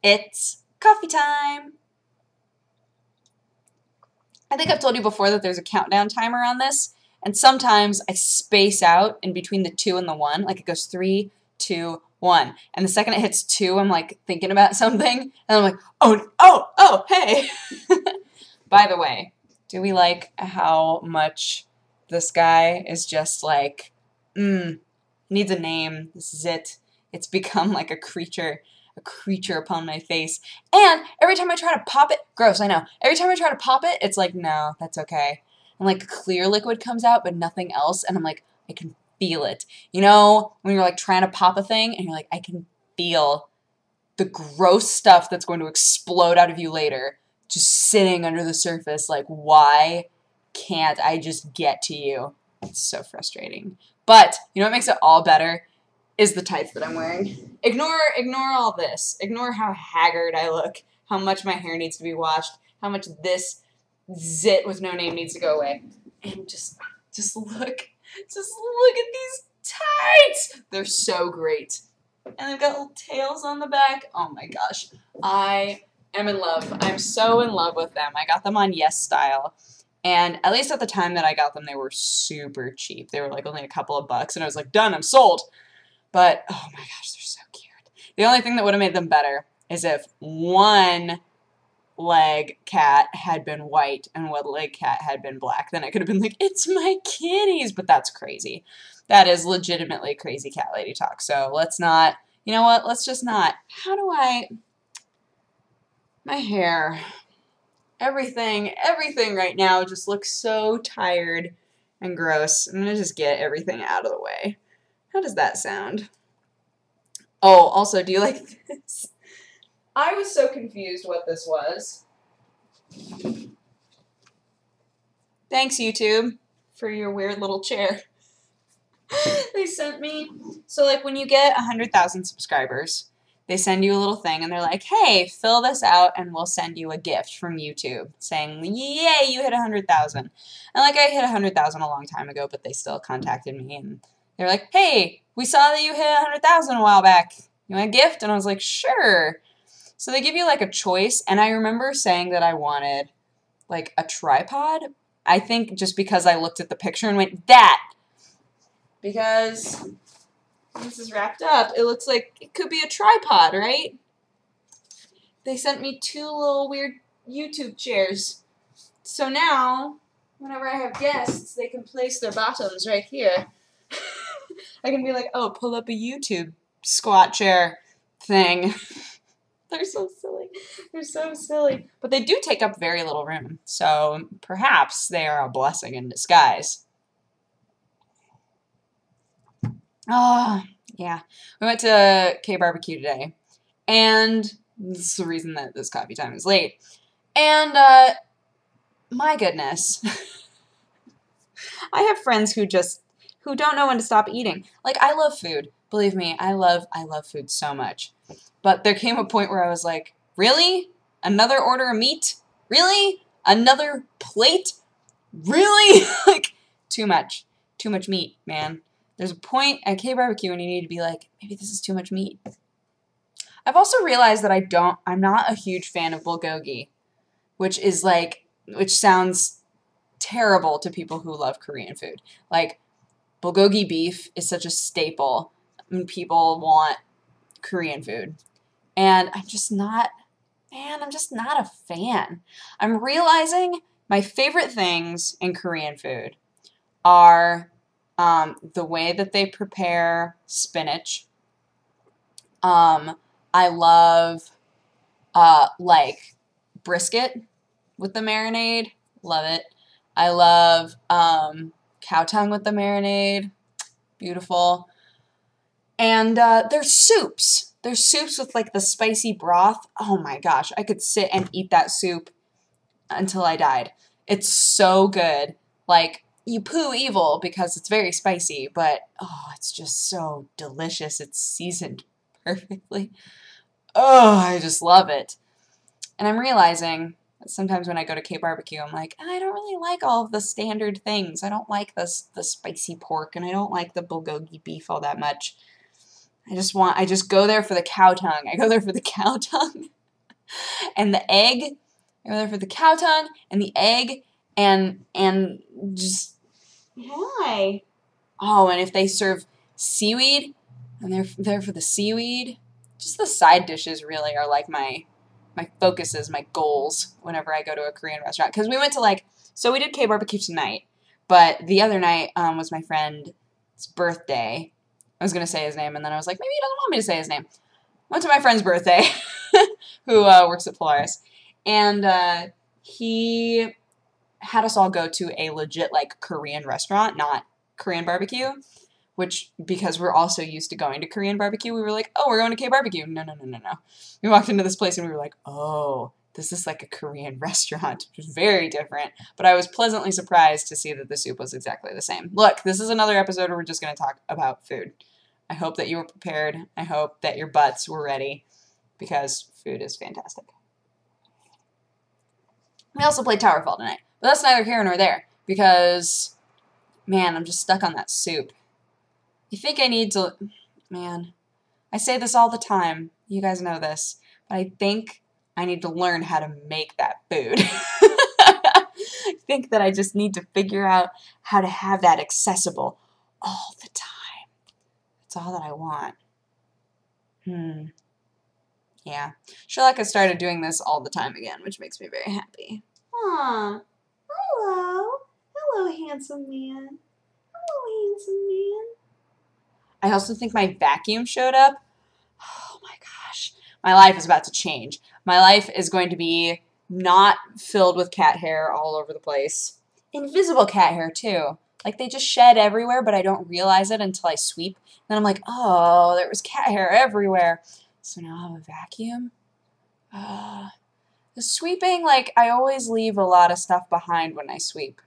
It's coffee time! I think I've told you before that there's a countdown timer on this, and sometimes I space out in between the 2 and the 1, like it goes 3, 2, 1. And the second it hits 2, I'm like thinking about something, and I'm like, oh, hey! By the way, do we like how much this guy is just like, needs a name, this is it. It's become like a creature upon my face. And every time I try to pop it, gross, I know. Every time I try to pop it, it's like, no, that's okay. And like clear liquid comes out, but nothing else. And I'm like, I can feel it. You know, when you're like trying to pop a thing and you're like, I can feel the gross stuff that's going to explode out of you later, just sitting under the surface. Like, why can't I just get to you? It's so frustrating. But you know what makes it all better? Is the tights that I'm wearing. Ignore all this. Ignore how haggard I look, how much my hair needs to be washed, how much this zit with no name needs to go away. And just look at these tights. They're so great. And they've got little tails on the back. Oh my gosh. I am in love. I'm so in love with them. I got them on Yes Style. And at least at the time that I got them, they were super cheap. They were like only a couple of bucks. And I was like, done, I'm sold. But, oh my gosh, they're so cute. The only thing that would have made them better is if one leg cat had been white and one leg cat had been black. Then I could have been like, it's my kitties. But that's crazy. That is legitimately crazy cat lady talk. So let's not, you know what, let's just not. How do I, my hair, everything right now just looks so tired and gross. I'm going to just get everything out of the way. How does that sound? Oh, also, do you like this? I was so confused what this was. Thanks, YouTube, for your weird little chair. They sent me, so like when you get 100,000 subscribers, they send you a little thing and they're like, hey, fill this out and we'll send you a gift from YouTube saying, yay, you hit 100,000. And like I hit 100,000 a long time ago, but they still contacted me and they're like, hey, we saw that you hit 100,000 a while back. You want a gift? And I was like, sure. So they give you like a choice, and I remember saying that I wanted like a tripod. I think just because I looked at the picture and went, that! Because this is wrapped up. It looks like it could be a tripod, right? They sent me 2 little weird YouTube chairs. So now, whenever I have guests, they can place their bottoms right here. I can be like, oh, pull up a YouTube squat chair thing. They're so silly. They're so silly. But they do take up very little room. So perhaps they are a blessing in disguise. Oh, yeah. We went to K-Barbecue today. And this is the reason that this coffee time is late. And, my goodness. I have friends who don't know when to stop eating. Like, I love food. Believe me, I love food so much. But there came a point where I was like, really? Another order of meat? Really? Another plate? Really? Like, too much. Too much meat, man. There's a point at K-Barbecue when you need to be like, maybe this is too much meat. I've also realized that I'm not a huge fan of bulgogi, which sounds terrible to people who love Korean food. Like, bulgogi beef is such a staple when people want Korean food. And I'm just not a fan. I'm realizing my favorite things in Korean food are the way that they prepare spinach. I love like brisket with the marinade. Love it. I love cow tongue with the marinade. Beautiful. And there's soups. There's soups with like the spicy broth. Oh my gosh, I could sit and eat that soup until I died. It's so good. Like, you poo evil because it's very spicy, but oh, it's just so delicious. It's seasoned perfectly. Oh, I just love it. And I'm realizing that sometimes when I go to K-Barbecue, I'm like, I don't really like all of the standard things. I don't like the spicy pork, and I don't like the bulgogi beef all that much. I just go there for the cow tongue. I go there for the cow tongue. And the egg, they were there for the cow tongue and the egg and just, why? Oh, and if they serve seaweed, and they're there for the seaweed, just the side dishes really are like my focuses, my goals whenever I go to a Korean restaurant. Because we went to so we did K-barbecue tonight, but the other night was my friend's birthday. I was going to say his name, and then I was like, maybe he doesn't want me to say his name. Went to my friend's birthday, who works at Polaris, and he had us all go to a legit, Korean restaurant, not Korean barbecue, which, because we're also used to going to Korean barbecue, we were like, oh, we're going to K-barbecue. No, no, no, no, no. We walked into this place, and we were like, oh, this is like a Korean restaurant, which is very different, but I was pleasantly surprised to see that the soup was exactly the same. Look, this is another episode where we're just going to talk about food. I hope that you were prepared. I hope that your butts were ready, because food is fantastic. We also played Towerfall tonight, but that's neither here nor there, because, man, I'm just stuck on that soup. You think I need to, man, I say this all the time, you guys know this, but I think I need to learn how to make that food. I think that I just need to figure out how to have that accessible all the time. That's all that I want. Yeah. Sherlock has started doing this all the time again, which makes me very happy. Aw. Hello. Hello, handsome man. Hello, handsome man. I also think my vacuum showed up. Oh my gosh. My life is about to change. My life is going to be not filled with cat hair all over the place. Invisible cat hair, too. Like, they just shed everywhere, but I don't realize it until I sweep. Then I'm like, oh, there was cat hair everywhere. So now I have a vacuum. The sweeping, I always leave a lot of stuff behind when I sweep.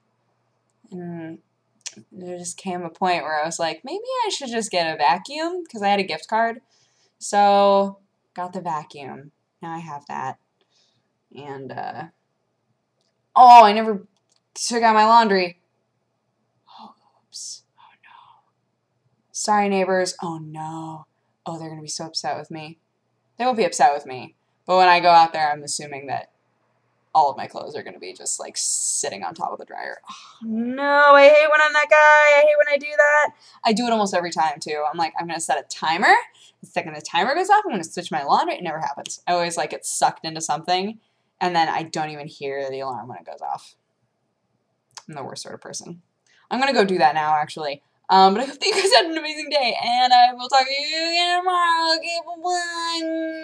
And there just came a point where I was like, maybe I should just get a vacuum, because I had a gift card. So, got the vacuum. Now I have that. And, oh, I never took out my laundry. Oh, oops. Oh, no. Sorry, neighbors. Oh, no. Oh, they're going to be so upset with me. They won't be upset with me. But when I go out there, I'm assuming that all of my clothes are going to be just, sitting on top of the dryer. Oh, no, I hate when I'm that guy. I hate when I do that. I do it almost every time, too. I'm like, I'm going to set a timer. The second the timer goes off, I'm going to switch my laundry. It never happens. I always, get sucked into something, and then I don't even hear the alarm when it goes off. I'm the worst sort of person. I'm going to go do that now, actually. But I hope that you guys had an amazing day, and I will talk to you again tomorrow. Okay, bye-bye.